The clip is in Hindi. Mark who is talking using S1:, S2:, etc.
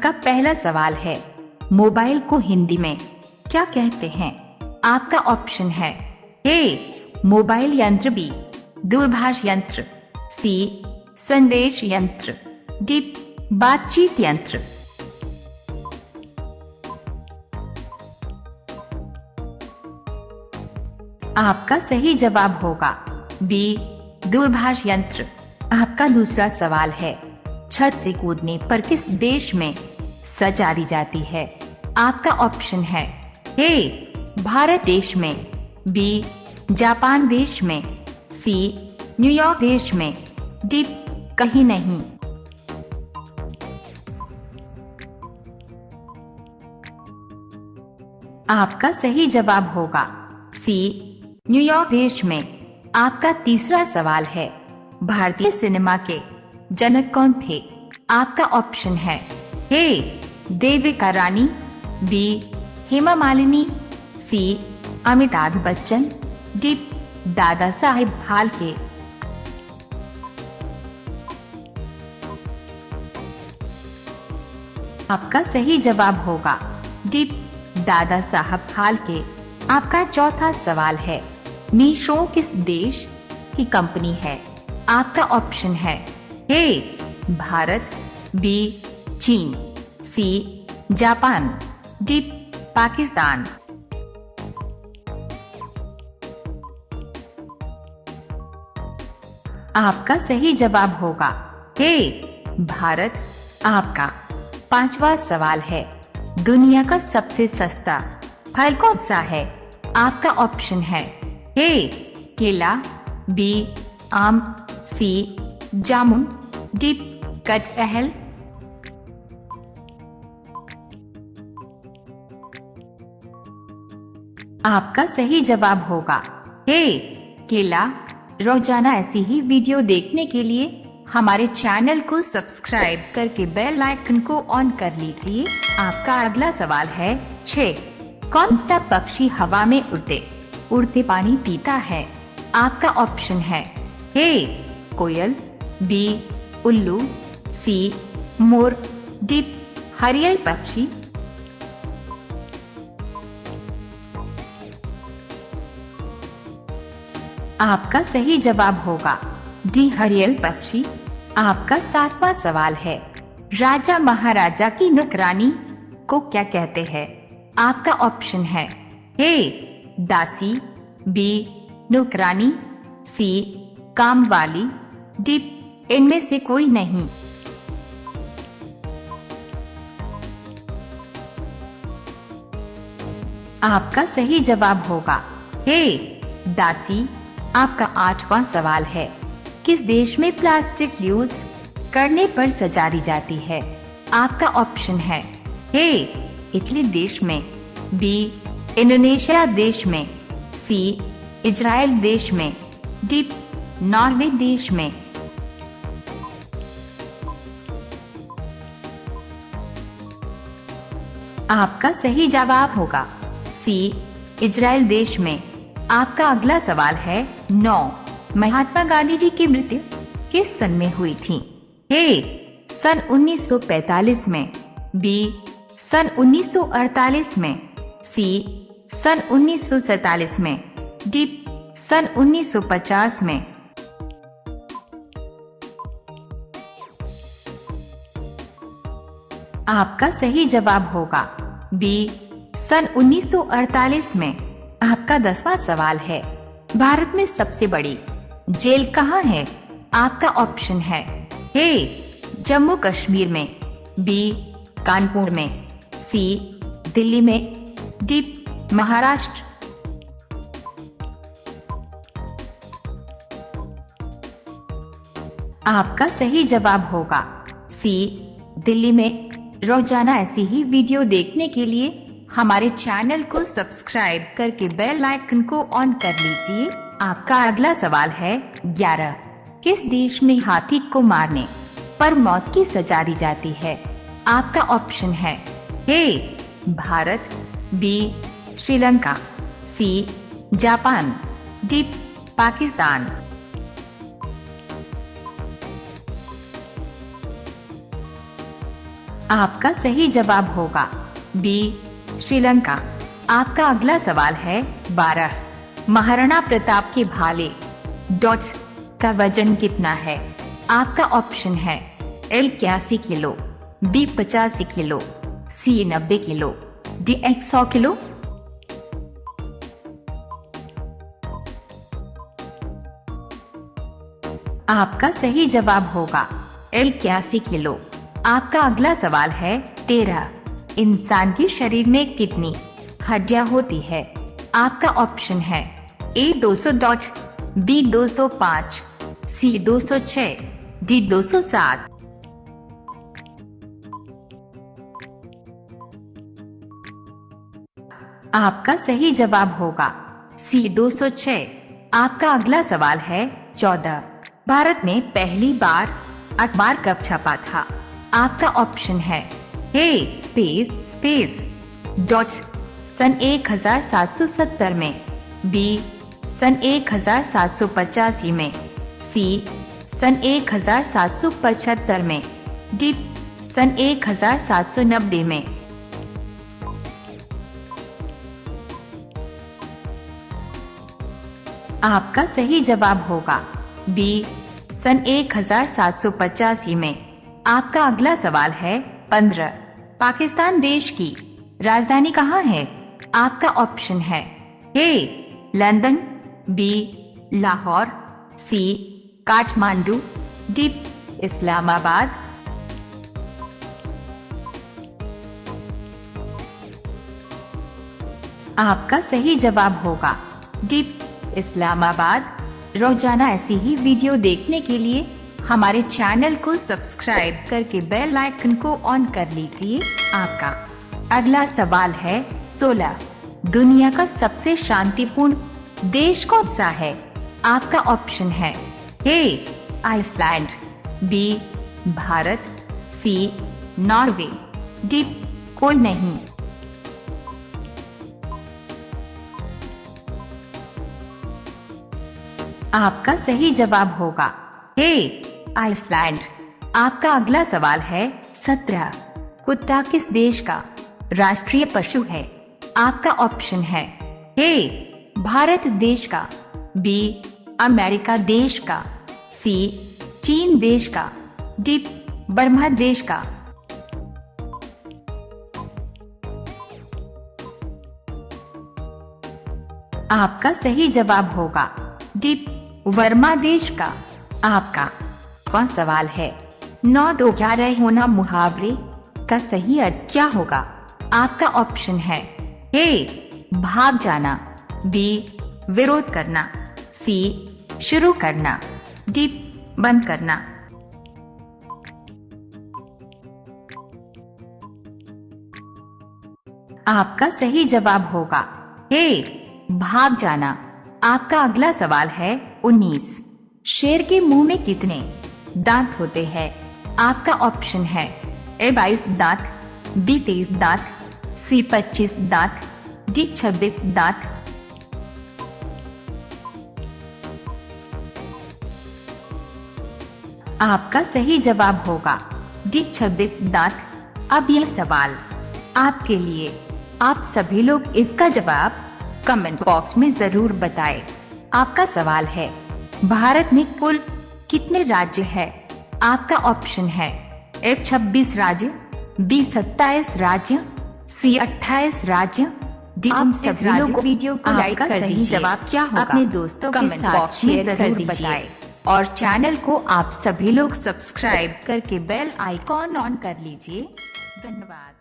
S1: आपका पहला सवाल है, मोबाइल को हिंदी में क्या कहते हैं? आपका ऑप्शन है ए मोबाइल यंत्र, बी दूरभाष यंत्र, सी संदेश यंत्र, डी बातचीत यंत्र। आपका सही जवाब होगा बी दूरभाष यंत्र। आपका दूसरा सवाल है, छत से कूदने पर किस देश में सजा दी जाती है? आपका ऑप्शन है ए भारत देश में, बी जापान देश में, सी न्यूयॉर्क देश में, डी कहीं नहीं। आपका सही जवाब होगा सी न्यूयॉर्क देश में। आपका तीसरा सवाल है, भारतीय सिनेमा के जनक कौन थे? आपका ऑप्शन है ए देविका रानी, बी हेमा मालिनी, सी अमिताभ बच्चन, डी दादा साहेब फाल्के। आपका सही जवाब होगा डी दादा साहब फाल्के। आपका चौथा सवाल है, मीशो किस देश की कंपनी है? आपका ऑप्शन है ए भारत, बी चीन, सी जापान, डी पाकिस्तान। आपका सही जवाब होगा ए भारत। आपका पांचवा सवाल है, दुनिया का सबसे सस्ता फल कौन सा है? आपका ऑप्शन है ए केला, बी आम, सी जामुन, डी कटहल। आपका सही जवाब होगा ए केला। रोजाना ऐसी ही वीडियो देखने के लिए हमारे चैनल को सब्सक्राइब करके बेल आइकन को ऑन कर लीजिए। आपका अगला सवाल है 6, कौन सा पक्षी हवा में उड़ते उड़ते पानी पीता है? आपका ऑप्शन है ए कोयल, बी उल्लू, सी मोर, डी हरियल पक्षी। आपका सही जवाब होगा डी हरियल पक्षी। आपका 7वां सवाल है, राजा महाराजा की नौकरानी को क्या कहते हैं? आपका ऑप्शन है ए दासी, बी नौकरानी, सी कामवाली, डी इनमें से कोई नहीं। आपका सही जवाब होगा ए दासी। आपका 8वां सवाल है, किस देश में प्लास्टिक यूज करने पर सजा दी जाती है? आपका ऑप्शन है ए इटली देश में, बी इंडोनेशिया देश में, सी इजराइल देश में, डी नॉर्वे देश में। आपका सही जवाब होगा सी इजराइल देश में। आपका अगला सवाल है 9, महात्मा गांधी जी की मृत्यु किस सन में हुई थी? ए सन 1945 में, बी सन 1948 में, सी सन 1947 में, डी सन 1950 में। आपका सही जवाब होगा बी सन 1948 में। आपका 10वां सवाल है, भारत में सबसे बड़ी जेल कहाँ है? आपका ऑप्शन है ए जम्मू कश्मीर में, बी कानपुर में, सी दिल्ली में, डी महाराष्ट्र। आपका सही जवाब होगा सी दिल्ली में। रोजाना ऐसी ही वीडियो देखने के लिए हमारे चैनल को सब्सक्राइब करके बेल आइकन को ऑन कर लीजिए। आपका अगला सवाल है 11, किस देश में हाथी को मारने पर मौत की सजा दी जाती है? आपका ऑप्शन है A Bharat, B Sri Lanka, C Japan, D Pakistan. आपका सही जवाब होगा बी श्रीलंका। आपका अगला सवाल है 12। महाराणा प्रताप के भाले डॉट का वजन कितना है? आपका ऑप्शन है एल 81 किलो, बी 85 किलो, सी 90 किलो, डी 100 किलो। आपका सही जवाब होगा एल 81 किलो। आपका अगला सवाल है 13। इंसान के शरीर में कितनी हड्डियां होती है? आपका ऑप्शन है ए 200 डॉट, बी 205, सी 206, डी 207। आपका सही जवाब होगा सी 206। आपका अगला सवाल है 14। भारत में पहली बार अखबार कब छपा था? आपका ऑप्शन है ए स्पेस डॉट सन 1770 में, बी सन 1785 में, सी सन 1775 में, डी सन 1790 में। आपका सही जवाब होगा बी सन 1785 में। आपका अगला सवाल है 15। पाकिस्तान देश की राजधानी कहाँ है? आपका ऑप्शन है ए लंदन, बी लाहौर, सी काठमांडू, डी इस्लामाबाद। आपका सही जवाब होगा डी इस्लामाबाद। रोजाना ऐसी ही वीडियो देखने के लिए हमारे चैनल को सब्सक्राइब करके बेल आइकन को ऑन कर लीजिए। आपका अगला सवाल है 16। दुनिया का सबसे शांतिपूर्ण देश कौन सा है? आपका ऑप्शन है ए आइसलैंड, बी भारत, सी नॉर्वे, डी कोई नहीं। आपका सही जवाब होगा ए आइसलैंड। आपका अगला सवाल है 17। कुत्ता किस देश का राष्ट्रीय पशु है? आपका ऑप्शन है ए भारत देश का, बी अमेरिका देश का, सी चीन देश का, डी बर्मा देश का। आपका सही जवाब होगा डी वर्मा देश का। आपका कौन सवाल है 9 2 11 होना मुहावरे का सही अर्थ क्या होगा? आपका ऑप्शन है ए भाग जाना, बी विरोध करना, सी शुरू करना, डी बंद करना। आपका सही जवाब होगा ए भाग जाना। आपका अगला सवाल है 19। शेर के मुंह में कितने दांत होते हैं? आपका ऑप्शन है ए 22 दांत, बी 23 दांत, सी 25 दांत, डी 26 दांत। आपका सही जवाब होगा डी 26 दांत। अब यह सवाल आपके लिए। आप सभी लोग इसका जवाब कमेंट बॉक्स में जरूर बताएं। आपका सवाल है भारत में कुल कितने राज्य है? आपका ऑप्शन है ए 26 राज्य, बी 27 राज्य, सी 28 राज्य, डी आप सभी लोग वीडियो को लाइक कर दीजिए। जवाब क्या होगा अपने दोस्तों के साथ शेयर कर दीजिए और चैनल को आप सभी लोग सब्सक्राइब करके बेल आइकॉन ऑन कर लीजिए। धन्यवाद।